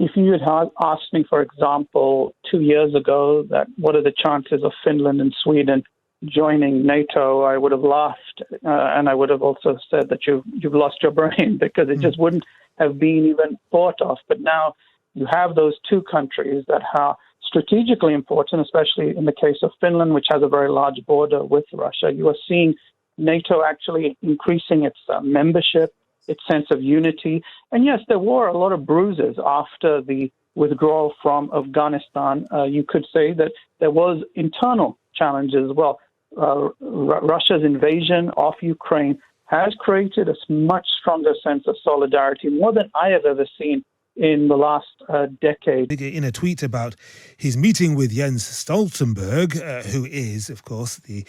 If you had asked me, for example, 2 years ago, that what are the chances of Finland and Sweden joining NATO, I would have laughed, and I would have also said that you've lost your brain, because it just wouldn't have been even thought of. But now you have those two countries that are strategically important, especially in the case of Finland, which has a very large border with Russia. You are seeing NATO actually increasing its membership, its sense of unity. And yes, there were a lot of bruises after the withdrawal from Afghanistan. You could say that there was internal challenges as well. Russia's invasion of Ukraine has created a much stronger sense of solidarity, more than I have ever seen in the last decade. In a tweet about his meeting with Jens Stoltenberg, who is, of course, the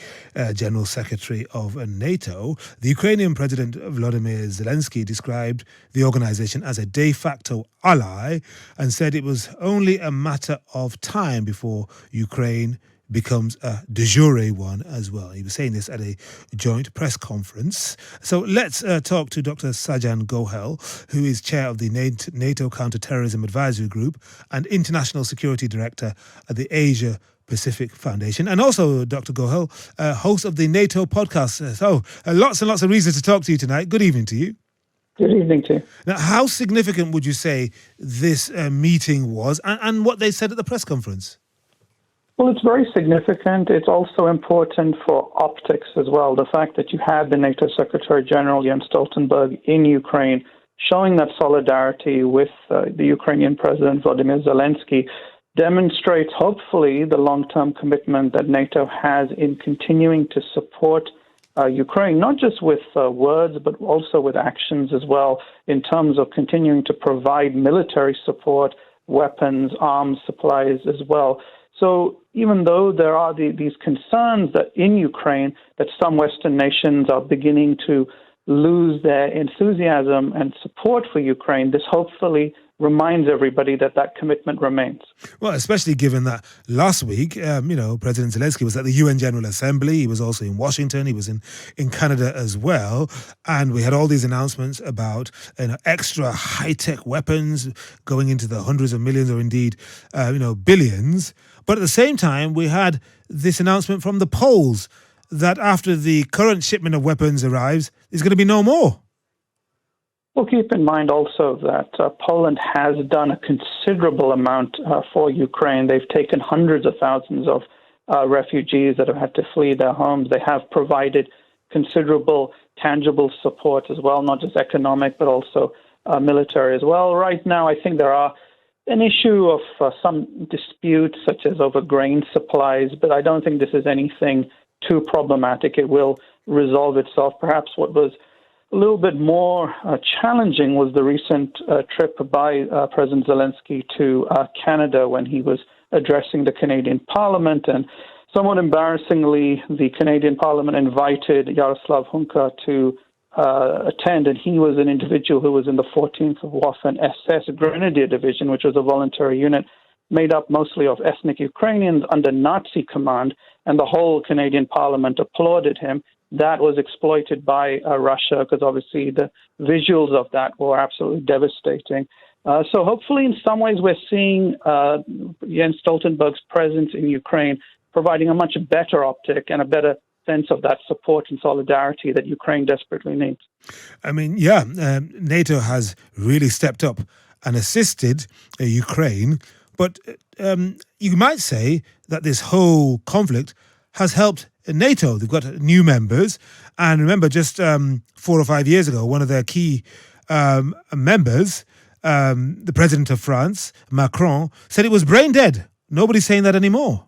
General Secretary of NATO, the Ukrainian President Volodymyr Zelensky described the organization as a de facto ally and said it was only a matter of time before Ukraine becomes a de jure one as well. He was saying this at a joint press conference. So let's talk to Dr Sajjan Gohel, who is chair of the NATO Counterterrorism Advisory Group and International Security Director at the Asia Pacific Foundation, and also Dr Gohel, host of the NATO podcast. So lots and lots of reasons to talk to you tonight. Good evening to you. Good evening to you. Now, how significant would you say this meeting was, and what they said at the press conference? Well, it's very significant. It's also important for optics as well. The fact that you had the NATO Secretary General Jens Stoltenberg in Ukraine showing that solidarity with the Ukrainian President Volodymyr Zelensky demonstrates, hopefully, the long-term commitment that NATO has in continuing to support Ukraine, not just with words, but also with actions as well, in terms of continuing to provide military support, weapons, arms, supplies as well. So even though there are these concerns that in Ukraine that some Western nations are beginning to lose their enthusiasm and support for Ukraine, this hopefully reminds everybody that that commitment remains. Well, especially given that last week, President Zelensky was at the UN General Assembly. He was also in Washington. He was in Canada as well. And we had all these announcements about extra high-tech weapons going into the hundreds of millions or indeed, billions. But at the same time, we had this announcement from the Poles that after the current shipment of weapons arrives, there's going to be no more. Well, keep in mind also that Poland has done a considerable amount for Ukraine. They've taken hundreds of thousands of refugees that have had to flee their homes. They have provided considerable tangible support as well, not just economic, but also military as well. Right now, I think there are an issue of some disputes, such as over grain supplies, but I don't think this is anything too problematic. It will resolve itself. Perhaps what was a little bit more challenging was the recent trip by President Zelensky to Canada when he was addressing the Canadian Parliament. And somewhat embarrassingly, the Canadian Parliament invited Yaroslav Hunka to attend, and he was an individual who was in the 14th Waffen SS Grenadier Division, which was a voluntary unit made up mostly of ethnic Ukrainians under Nazi command, and the whole Canadian Parliament applauded him. That was exploited by Russia, because obviously the visuals of that were absolutely devastating. So hopefully in some ways we're seeing Jens Stoltenberg's presence in Ukraine providing a much better optic and a better sense of that support and solidarity that Ukraine desperately needs. I mean, NATO has really stepped up and assisted Ukraine, but you might say that this whole conflict has helped NATO. They've got new members, and remember, just 4 or 5 years ago, one of their key members, the president of France, Macron, said it was brain dead. Nobody's saying that anymore.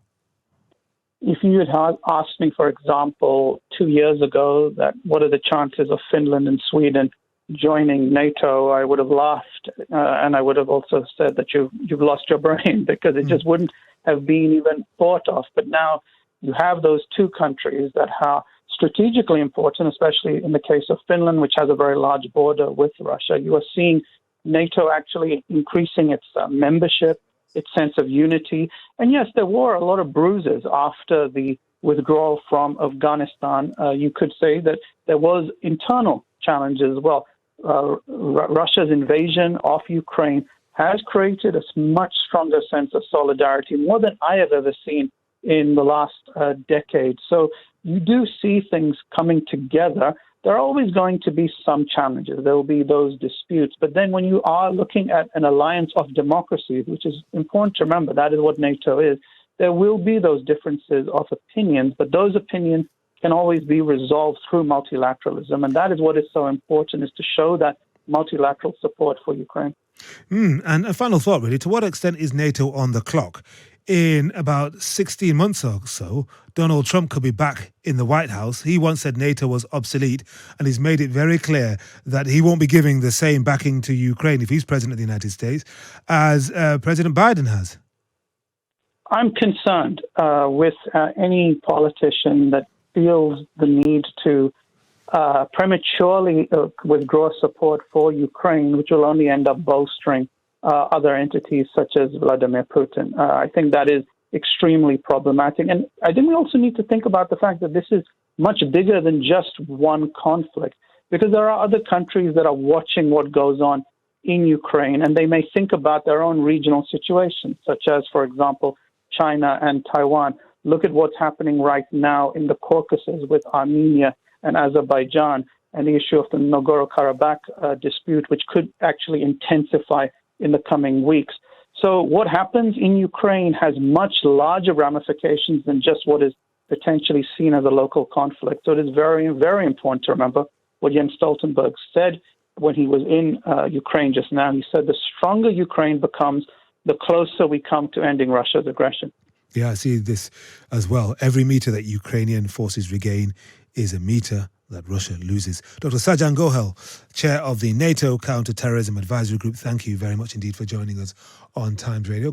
If you had asked me, for example, 2 years ago, that what are the chances of Finland and Sweden joining NATO, I would have laughed, and I would have also said that you've lost your brain, because it just wouldn't have been even thought of. But now you have those two countries that are strategically important, especially in the case of Finland, which has a very large border with Russia. You are seeing NATO actually increasing its membership, its sense of unity. And yes, there were a lot of bruises after the withdrawal from Afghanistan. You could say that there was internal challenges as well. Russia's invasion of Ukraine has created a much stronger sense of solidarity, more than I have ever seen in the last decade. So you do see things coming together. There are always going to be some challenges. There will be those disputes. But then when you are looking at an alliance of democracies, which is important to remember, that is what NATO is, there will be those differences of opinions, but those opinions can always be resolved through multilateralism. And that is what is so important, is to show that multilateral support for Ukraine. And a final thought, really. To what extent is NATO on the clock? In about 16 months or so, Donald Trump could be back in the White House. He once said NATO was obsolete, and he's made it very clear that he won't be giving the same backing to Ukraine if he's president of the United States as President Biden has. I'm concerned with any politician that feels the need to prematurely withdraw support for Ukraine, which will only end up bolstering other entities such as Vladimir Putin. I think that is extremely problematic. And I think we also need to think about the fact that this is much bigger than just one conflict, because there are other countries that are watching what goes on in Ukraine, and they may think about their own regional situations, such as, for example, China and Taiwan. Look at what's happening right now in the Caucasus with Armenia and Azerbaijan, and the issue of the Nagorno-Karabakh dispute, which could actually intensify in the coming weeks. So what happens in Ukraine has much larger ramifications than just what is potentially seen as a local conflict. So it is very, very important to remember what Jens Stoltenberg said when he was in Ukraine just now. He said the stronger Ukraine becomes, the closer we come to ending Russia's aggression. Yeah, I see this as well. Every meter that Ukrainian forces regain is a meter that Russia loses. Dr Sajjan Gohel, chair of the NATO Counter-Terrorism Advisory Group, thank you very much indeed for joining us on Times Radio.